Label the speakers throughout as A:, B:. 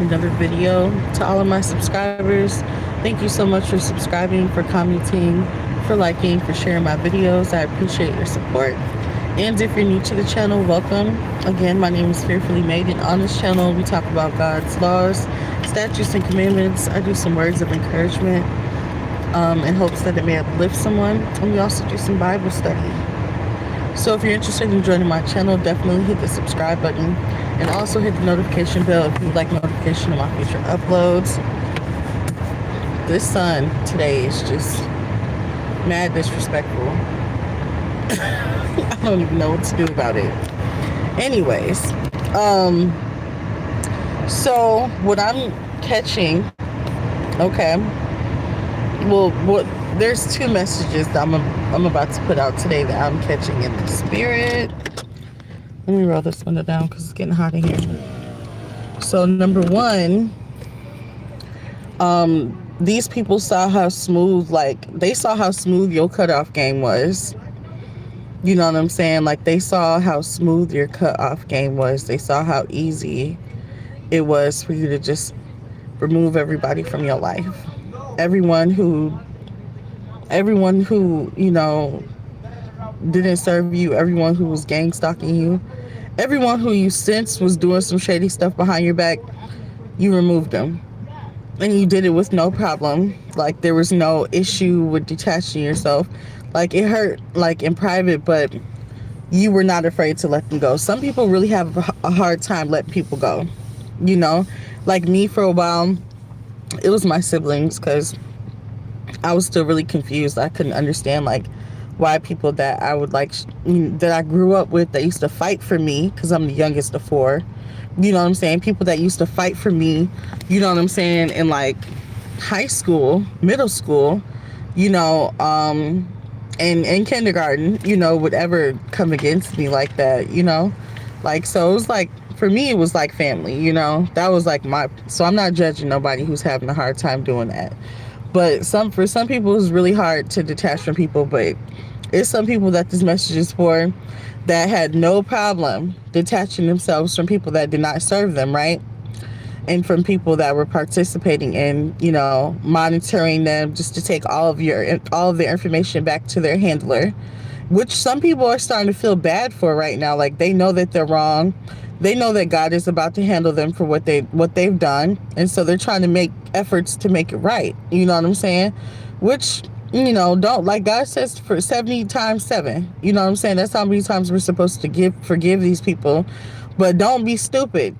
A: another video. To all of my subscribers, thank you so much for subscribing, for commenting, for liking, for sharing my videos. I appreciate your support. And if you're new to the channel, welcome. Again, my name is Fearfully Made, and on this channel, we talk about God's laws, statutes, and commandments. I do some words of encouragement in hopes that it may uplift someone. And we also do some Bible study. So if you're interested in joining my channel, definitely hit the subscribe button and also hit the notification bell if you'd like notification of my future uploads. This sun today is just mad disrespectful. I don't even know what to do about it. Anyways, so what I'm catching, okay, well, there's two messages that I'm about to put out today that I'm catching in the spirit. Let me roll this window down because it's getting hot in here. So number one, these people saw how smooth, they saw how smooth your cutoff game was. You know what I'm saying? Like, they saw how smooth your cutoff game was. They saw how easy it was for you to just remove everybody from your life. Everyone who, you know, didn't serve you, everyone who was gang stalking you, everyone who you sensed was doing some shady stuff behind your back, you removed them. And you did it with no problem. Like, there was no issue with detaching yourself. Like, it hurt, like, in private, but you were not afraid to let them go. Some people really have a hard time letting people go, you know? Like me, for a while, it was my siblings, because I was still really confused. I couldn't understand, like, why people that I would like, that I grew up with, that used to fight for me, because I'm the youngest of four, you know what I'm saying? People that used to fight for me, you know what I'm saying, in like high school, middle school, you know, and in kindergarten, you know, would ever come against me like that, you know? Like, so it was like, for me, it was like family, you know? That was like so I'm not judging nobody who's having a hard time doing that. But for some people, it's really hard to detach from people, but it's some people that this message is for that had no problem detaching themselves from people that did not serve them, right? And from people that were participating in, you know, monitoring them just to take all of their information back to their handler, which some people are starting to feel bad for right now. Like, they know that they're wrong. They know that God is about to handle them for what they've done. And so they're trying to make efforts to make it right. You know what I'm saying? Which, you know, don't, like God says, for 70 times 7. You know what I'm saying? That's how many times we're supposed to forgive these people. But don't be stupid.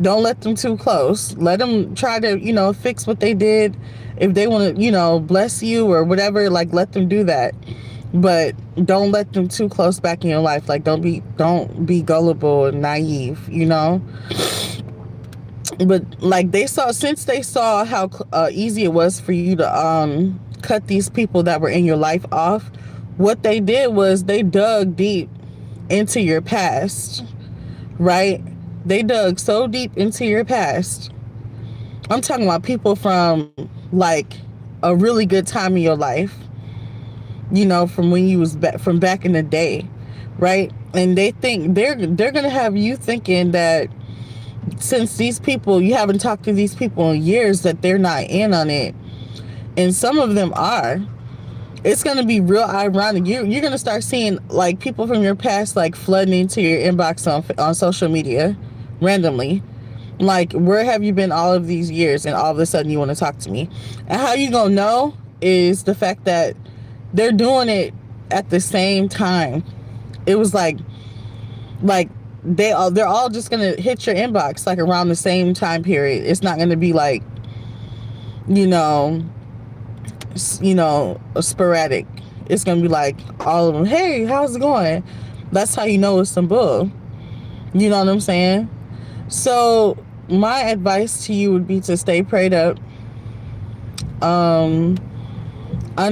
A: Don't let them too close. Let them try to, you know, fix what they did. If they want to, you know, bless you or whatever, like, let them do that. But don't let them too close back in your life. Like, don't be gullible and naive, you know? But like, since they saw how easy it was for you to cut these people that were in your life off, what they did was they dug deep into your past, right? They dug so deep into your past. I'm talking about people from like a really good time in your life, you know, from when you was from back in the day, right? And they think they're gonna have you thinking that since these people, you haven't talked to these people in years, that they're not in on it. And some of them are. It's gonna be real ironic. You're gonna start seeing like people from your past like flooding into your inbox on social media randomly. Like, where have you been all of these years? And all of a sudden you want to talk to me. And how you gonna know is the fact that they're doing it at the same time. It was like they're all just gonna hit your inbox like around the same time period. It's not gonna be like, you know, sporadic. It's gonna be like all of them, hey, how's it going? That's how you know it's some bull. You know what I'm saying? So my advice to you would be to stay prayed up.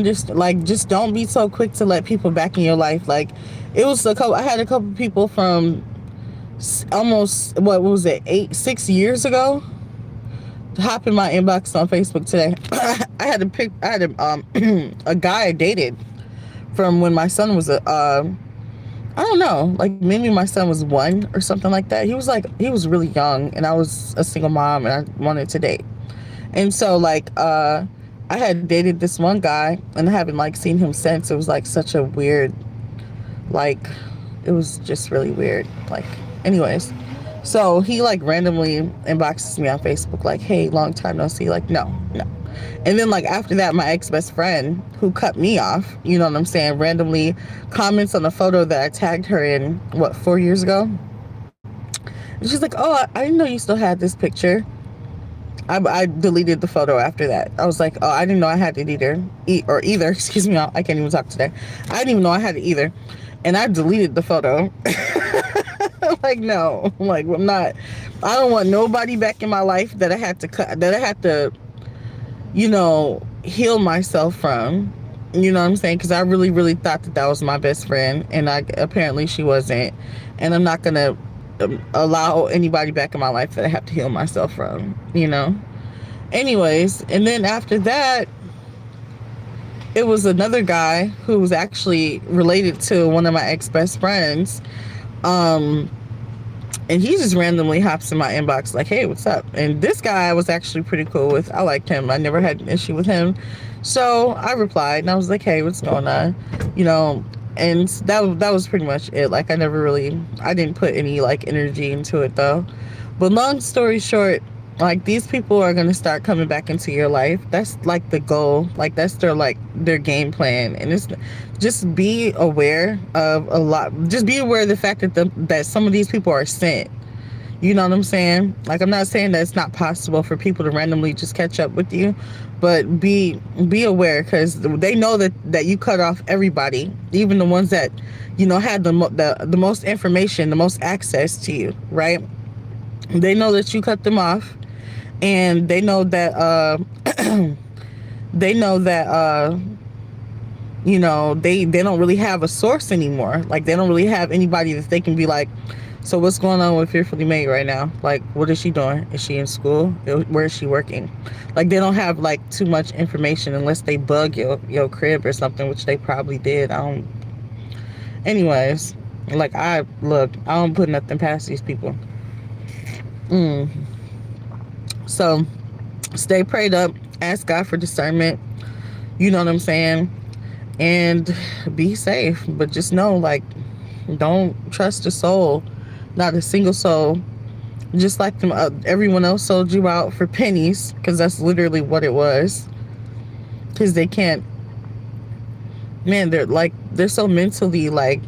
A: Just don't be so quick to let people back in your life. Like, I had a couple people from almost, what was it, 6 years ago, hop in my inbox on Facebook today. I had a guy I dated from when my son was I don't know, like maybe my son was 1 or something like that. He was really young, and I was a single mom, and I wanted to date. And so like I had dated this one guy, and I haven't like seen him since. It was like such a weird, like, it was just really weird. Like, anyways, so he like randomly inboxes me on Facebook like, hey, long time no see. Like, no. And then like after that, my ex-best friend who cut me off, you know what I'm saying, randomly comments on a photo that I tagged her in, what, 4 years ago. And she's like, oh, I didn't know you still had this picture. I deleted the photo after that. I was like, oh, I didn't know I had it either. Excuse me, I can't even talk today. I didn't even know I had it either. And I deleted the photo. Like, no, like, I don't want nobody back in my life that I had to, you know, heal myself from. You know what I'm saying? Because I really, really thought that was my best friend, and apparently she wasn't. And I'm not gonna allow anybody back in my life that I have to heal myself from, you know? Anyways, and then after that, it was another guy who was actually related to one of my ex-best friends. And he just randomly hops in my inbox like, hey, what's up? And this guy I was actually pretty cool with. I liked him. I never had an issue with him. So I replied, and I was like, hey, what's going on? You know, and that was pretty much it. Like, I didn't put any like energy into it though. But long story short, like, these people are going to start coming back into your life. That's like the goal. Like, that's their game plan. And it's just be aware of just be aware of the fact that some of these people are sent. You know what I'm saying? Like, I'm not saying that it's not possible for people to randomly just catch up with you, but be aware, because they know that you cut off everybody, even the ones that, you know, had the most information, the most access to you, right? They know that you cut them off, and they know that you know, they don't really have a source anymore. Like, they don't really have anybody that they can be like, so what's going on with Fearfully Made right now? Like, what is she doing? Is she in school? Where is she working? Like, they don't have like too much information unless they bug your crib or something, which they probably did. Anyways, like, I don't put nothing past these people. So stay prayed up, ask God for discernment, you know what I'm saying, and be safe. But just know, like, don't trust a soul, not a single soul. Just like everyone else sold you out for pennies, because that's literally what it was. Because they can't, man, they're so mentally like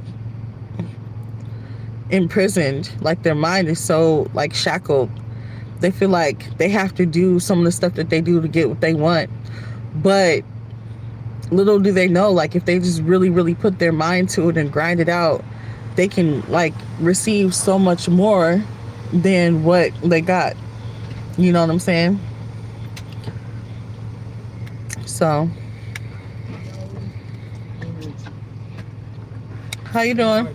A: imprisoned, like their mind is so like shackled. They feel like they have to do some of the stuff that they do to get what they want. But little do they know, like, if they just really, really put their mind to it and grind it out, they can like receive so much more than what they got. You know what I'm saying? So, how you doing?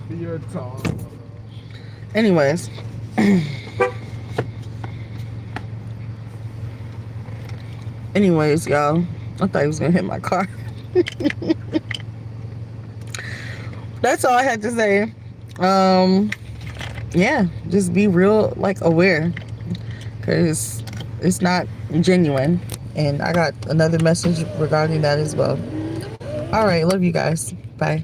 A: Anyways. Anyways, y'all, I thought he was gonna hit my car. That's all I had to say. Yeah, just be real, like, aware, because it's not genuine. And I got another message regarding that as well. All right, love you guys. Bye.